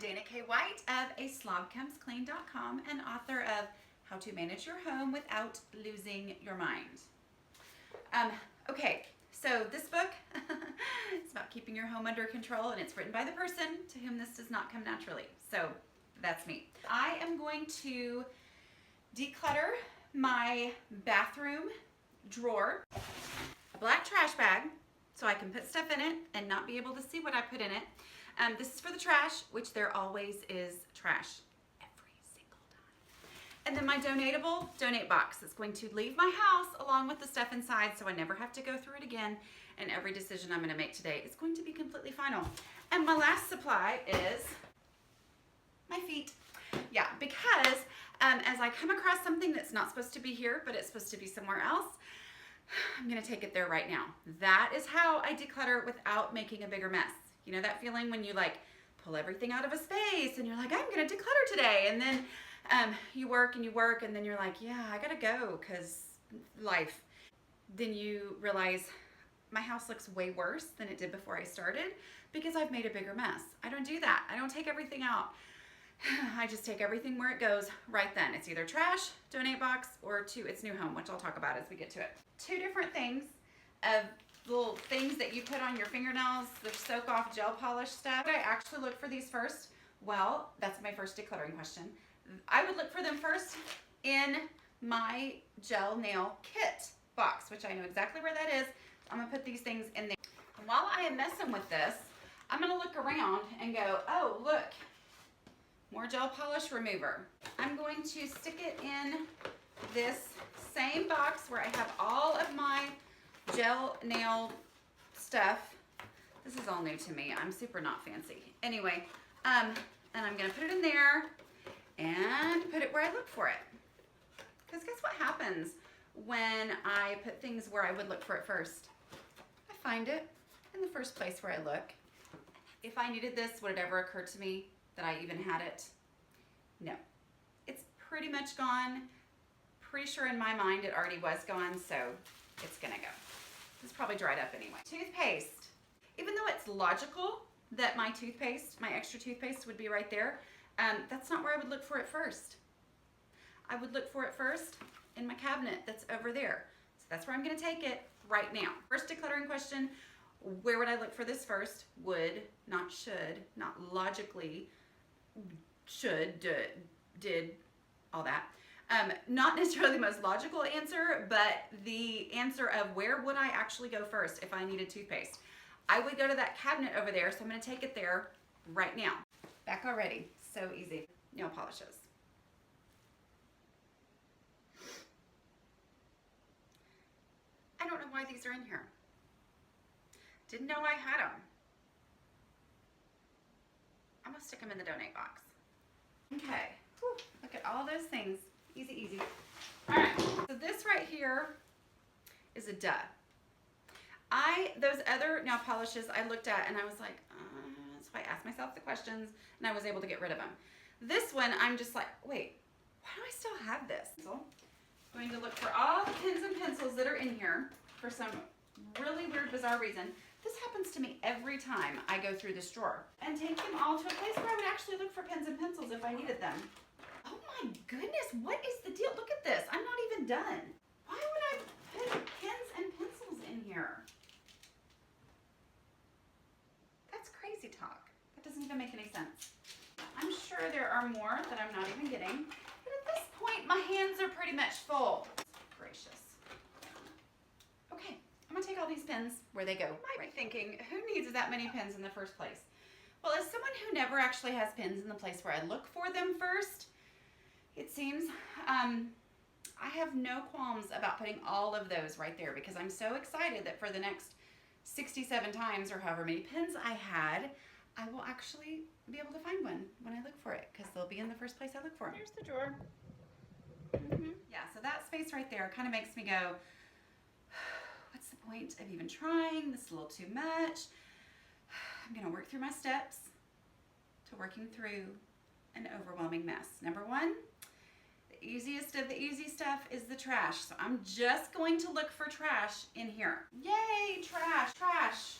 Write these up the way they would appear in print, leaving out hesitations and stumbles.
Dana K. White of aslobcomesclean.com and author of How to Manage Your Home Without Losing Your Mind. Okay, so this book is about keeping your home under control, and it's written by the person to whom this does not come naturally. So that's me. I am going to declutter my bathroom drawer, a black trash bag, so I can put stuff in it and not be able to see what I put in it. This is for the trash, which there always is trash every single time. And then my donate box that's going to leave my house along with the stuff inside, so I never have to go through it again, and every decision I'm going to make today is going to be completely final. And my last supply is my feet. Yeah, because as I come across something that's not supposed to be here, but it's supposed to be somewhere else, I'm gonna take it there right now. That is how I declutter without making a bigger mess. You know that feeling when you like pull everything out of a space and you're like, I'm gonna declutter today, and then you work and then you're like, yeah, I gotta go because life. Then you realize my house looks way worse than it did before I started because I've made a bigger mess. I don't do that. I don't take everything out. I just take everything where it goes right then. It's either trash, donate box, or to its new home, which I'll talk about as we get to it. Two different things of little things that you put on your fingernails, the soak off gel polish stuff. Would I actually look for these first? Well, that's my first decluttering question. I would look for them first in my gel nail kit box, which I know exactly where that is. I'm gonna put these things in there. And while I am messing with this, I'm gonna look around and go, oh, look, more gel polish remover. I'm going to stick it in this same box where I have all of my gel nail stuff. This is all new to me. I'm super not fancy. Anyway, and I'm gonna put it in there and put it where I look for it. Because guess what happens when I put things where I would look for it first? I find it in the first place where I look. If I needed this, would it ever occur to me that I even had it? No. It's pretty much gone. Pretty sure in my mind it already was gone, so it's gonna go. It's probably dried up anyway. Toothpaste. Even though it's logical that my toothpaste, my extra toothpaste would be right there, that's not where I would look for it first. I would look for it first in my cabinet that's over there. So that's where I'm gonna take it right now. First decluttering question, where would I look for this first? Would, not should, not logically, should, did, all that. Not necessarily the most logical answer, but the answer of where would I actually go first if I needed toothpaste. I would go to that cabinet over there, so I'm gonna take it there right now. Back already, so easy. Nail polishes. I don't know why these are in here. Didn't know I had them. I'm gonna stick them in the donate box. Okay, whew, look at all those things. Easy, easy. All right, so this right here is a duh. Those other nail polishes I looked at and I was like, so I asked myself the questions and I was able to get rid of them. This one, I'm just like, wait, why do I still have this? So I'm going to look for all the pens and pencils that are in here for some really weird, bizarre reason. This happens to me every time I go through this drawer, and take them all to a place where I would actually look for pens and pencils if I needed them. Oh my goodness, what is the deal? Look at this, I'm not even done. Why would I put pens and pencils in here? That's crazy talk. That doesn't even make any sense. I'm sure there are more that I'm not even getting, but at this point, my hands are pretty much full. Gracious. Okay. I'm gonna take all these pens where they go. You might be thinking, who needs that many pens in the first place? Well, as someone who never actually has pens in the place where I look for them first, it seems I have no qualms about putting all of those right there because I'm so excited that for the next 67 times or however many pens I had, I will actually be able to find one when I look for it because they'll be in the first place I look for them. Here's the drawer. Yeah, so that space right there kind of makes me go, what's the point of even trying? This is a little too much. I'm gonna work through my steps to working through an overwhelming mess. Number one, the easiest of the easy stuff is the trash. So I'm just going to look for trash in here. Yay, trash, trash.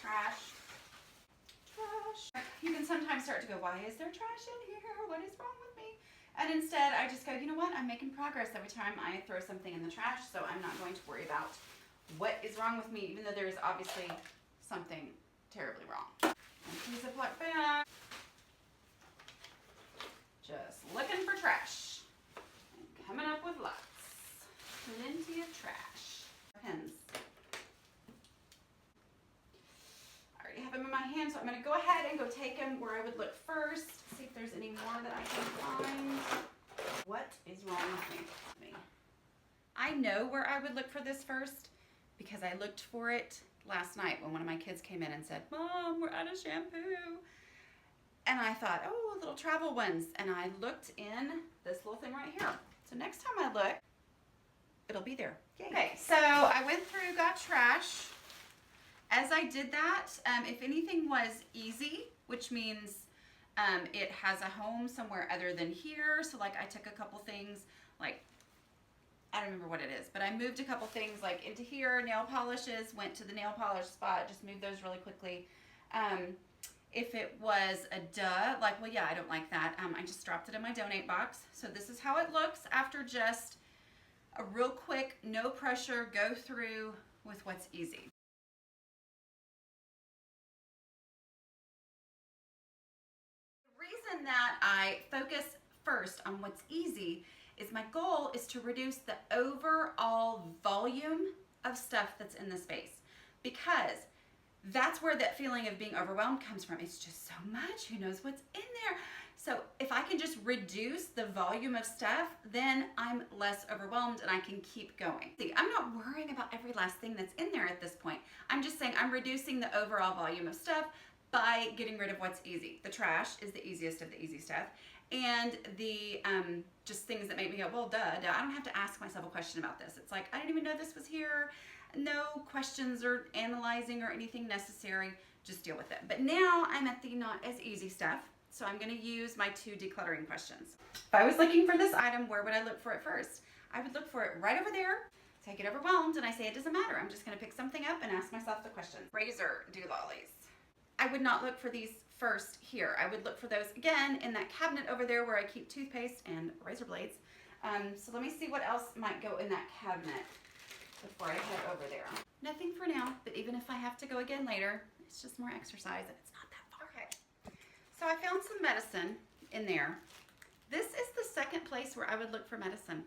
Trash. sometimes start to go, why is there trash in here? What is wrong with me? And instead I just go, you know what? I'm making progress every time I throw something in the trash, so I'm not going to worry about what is wrong with me, even though there is obviously something terribly wrong. Piece of black bag. Just looking for trash. And coming up with lots. Plenty of trash. Pens. I already have them in my hand, so I'm going to go ahead and go take them where I would look first. See if there's any more that I can find. What is wrong with me? I know where I would look for this first because I looked for it last night when one of my kids came in and said, Mom, we're out of shampoo. And I thought, oh, little travel ones. And I looked in this little thing right here. So next time I look, it'll be there. Yay. Okay, so I went through, got trash. As I did that, if anything was easy, which means it has a home somewhere other than here. So like I took a couple things, like, I don't remember what it is, but I moved a couple things like into here, nail polishes, went to the nail polish spot, just moved those really quickly. If it was a duh, like, well, yeah, I don't like that. I just dropped it in my donate box. So this is how it looks after just a real quick, no pressure, go through with what's easy. The reason that I focus first on what's easy is my goal is to reduce the overall volume of stuff that's in the space, because that's where that feeling of being overwhelmed comes from. It's just so much, who knows what's in there? So if I can just reduce the volume of stuff, then I'm less overwhelmed and I can keep going. See, I'm not worrying about every last thing that's in there at this point. I'm just saying I'm reducing the overall volume of stuff by getting rid of what's easy. The trash is the easiest of the easy stuff. And the just things that make me go, well, duh. I don't have to ask myself a question about this. It's like, I didn't even know this was here. No questions or analyzing or anything necessary. Just deal with it. But now I'm at the not as easy stuff. So I'm going to use my 2 decluttering questions. If I was looking for this item, where would I look for it first? I would look for it right over there. So I get overwhelmed and I say it doesn't matter. I'm just going to pick something up and ask myself the question. Razor doolollies. I would not look for these first here. I would look for those again in that cabinet over there where I keep toothpaste and razor blades. So let me see what else might go in that cabinet before I head over there. Nothing for now, but even if I have to go again later, it's just more exercise and it's not that far. Okay. So I found some medicine in there. This is the second place where I would look for medicine,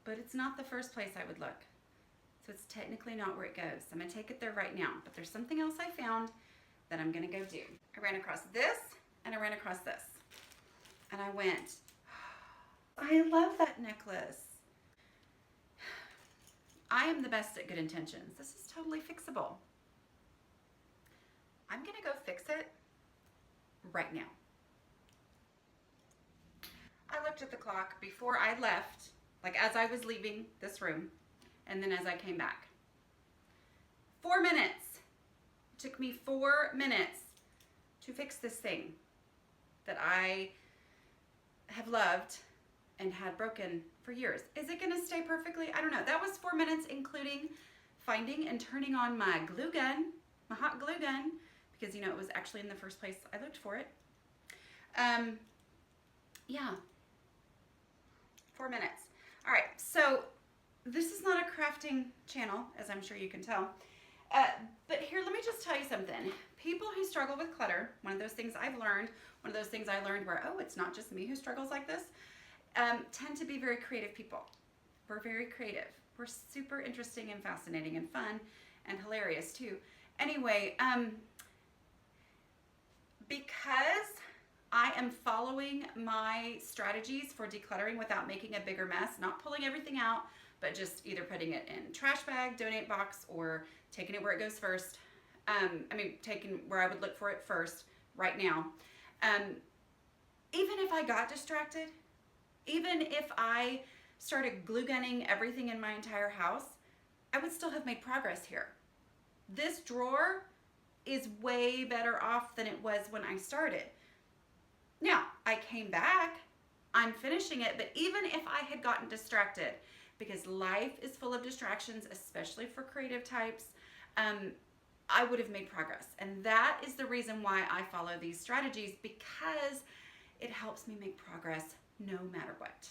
but it's not the first place I would look. So it's technically not where it goes. I'm gonna take it there right now, but there's something else I found that I'm gonna go do. I ran across this and I ran across this. And I went, I love that necklace. I am the best at good intentions. This is totally fixable. I'm gonna go fix it right now. I looked at the clock before I left, like as I was leaving this room, and then as I came back. 4 minutes. It took me 4 minutes to fix this thing that I have loved and had broken for years. Is it gonna stay perfectly? I don't know. That was 4 minutes, including finding and turning on my glue gun, my hot glue gun, because you know it was actually in the first place I looked for it. Yeah, 4 minutes. All right, so this is not a crafting channel, as I'm sure you can tell. But here, let me just tell you something. People who struggle with clutter, one of those things I've learned, one of those things I learned where, oh, it's not just me who struggles like this, tend to be very creative people. We're very creative. We're super interesting and fascinating and fun and hilarious too. Anyway, because I am following my strategies for decluttering without making a bigger mess, not pulling everything out, but just either putting it in trash bag, donate box, or taking it where it goes first. Taking where I would look for it first right now. Even if I got distracted, even if I started glue gunning everything in my entire house, I would still have made progress here. This drawer is way better off than it was when I started. Now, I came back, I'm finishing it, but even if I had gotten distracted, because life is full of distractions, especially for creative types, I would have made progress. And that is the reason why I follow these strategies, because it helps me make progress no matter what.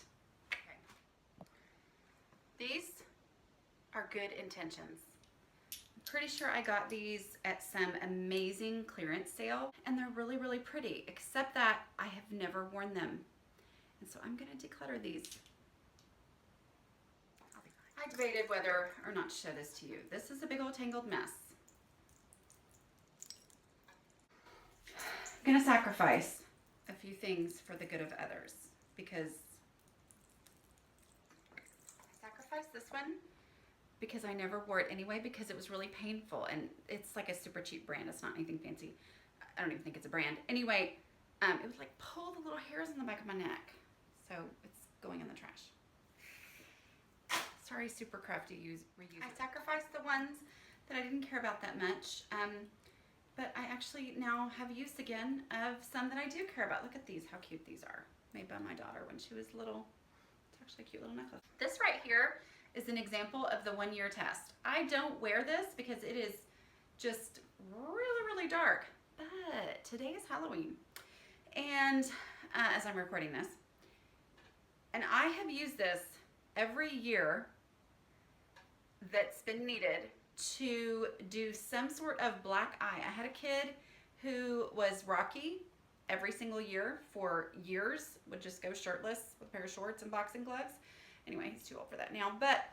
Okay. These are good intentions. I'm pretty sure I got these at some amazing clearance sale, and they're really, really pretty, except that I have never worn them. And so I'm gonna declutter these. I debated whether or not to show this to you. This is a big old tangled mess. I'm gonna sacrifice a few things for the good of others, because I sacrificed this one because I never wore it anyway, because it was really painful, and it's like a super cheap brand. It's not anything fancy. I don't even think it's a brand. Anyway, it would like pull the little hairs in the back of my neck. So it's going in the trash. Sorry, super crafty reuse. I sacrificed the ones that I didn't care about that much, but I actually now have use again of some that I do care about. Look at these, how cute these are. Made by my daughter when she was little. It's actually a cute little necklace. This right here is an example of the 1 year test. I don't wear this because it is just really, really dark, but today is Halloween, and as I'm recording this, and I have used this every year that's been needed to do some sort of black eye. I had a kid who was Rocky every single year for years, would just go shirtless with a pair of shorts and boxing gloves. Anyway, he's too old for that now, but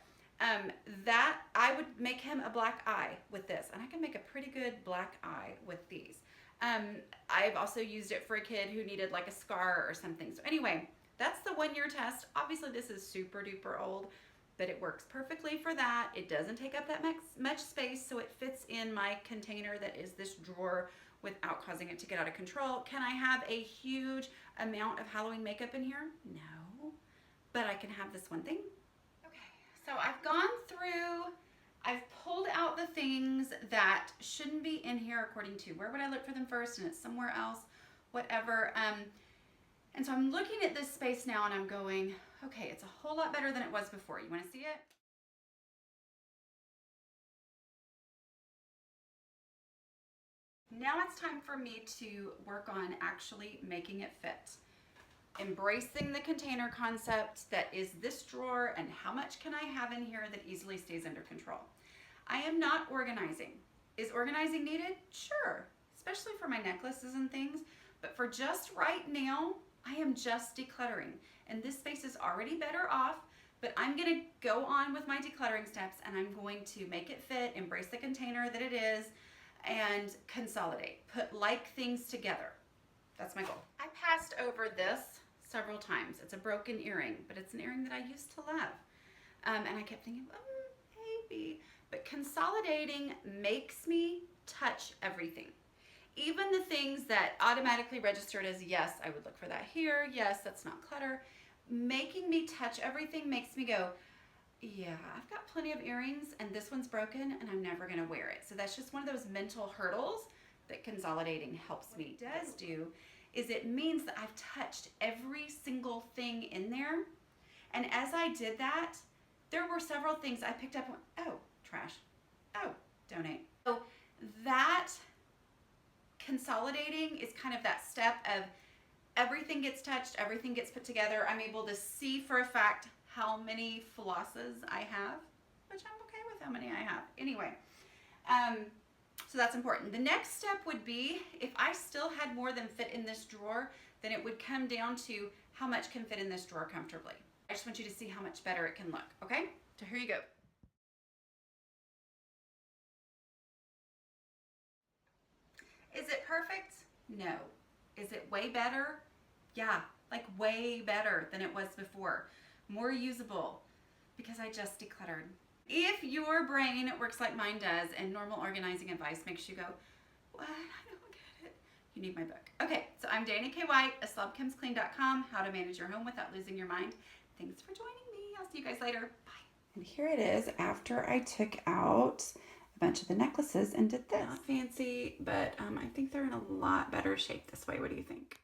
that I would make him a black eye with this, and I can make a pretty good black eye with these. I've also used it for a kid who needed like a scar or something. So anyway, that's the 1 year test. Obviously this is super duper old, but it works perfectly for that. It doesn't take up that much space, so it fits in my container that is this drawer without causing it to get out of control. Can I have a huge amount of Halloween makeup in here? No, but I can have this one thing. Okay, so I've gone through, I've pulled out the things that shouldn't be in here according to where would I look for them first, and it's somewhere else, whatever. And so I'm looking at this space now and I'm going, okay, it's a whole lot better than it was before. You want to see it? Now it's time for me to work on actually making it fit. Embracing the container concept that is this drawer, and how much can I have in here that easily stays under control. I am not organizing. Is organizing needed? Sure, especially for my necklaces and things, but for just right now, I am just decluttering, and this space is already better off, but I'm gonna go on with my decluttering steps, and I'm going to make it fit, embrace the container that it is, and consolidate, put like things together. That's my goal. I passed over this several times. It's a broken earring, but it's an earring that I used to love. And I kept thinking, maybe, but consolidating makes me touch everything. Even the things that automatically registered as yes, I would look for that here, yes, that's not clutter. Making me touch everything makes me go, yeah, I've got plenty of earrings and this one's broken and I'm never gonna wear it. So that's just one of those mental hurdles that consolidating helps me. What it does do is it means that I've touched every single thing in there. And as I did that, there were several things I picked up and went, oh, trash, oh, donate. So that consolidating is kind of that step of everything gets touched, everything gets put together. I'm able to see for a fact how many flosses I have, which I'm okay with how many I have. Anyway, so that's important. The next step would be, if I still had more than fit in this drawer, then it would come down to how much can fit in this drawer comfortably. I just want you to see how much better it can look, okay? So here you go. Is it perfect? No. Is it way better? Yeah, like way better than it was before. More usable, because I just decluttered. If your brain works like mine does and normal organizing advice makes you go, what? I don't get it. You need my book. Okay, so I'm Dana K. White, a slobcomesclean.com, how to manage your home without losing your mind. Thanks for joining me. I'll see you guys later. Bye. And here it is after I took out a bunch of the necklaces and did this. Not fancy, but I think they're in a lot better shape this way. What do you think?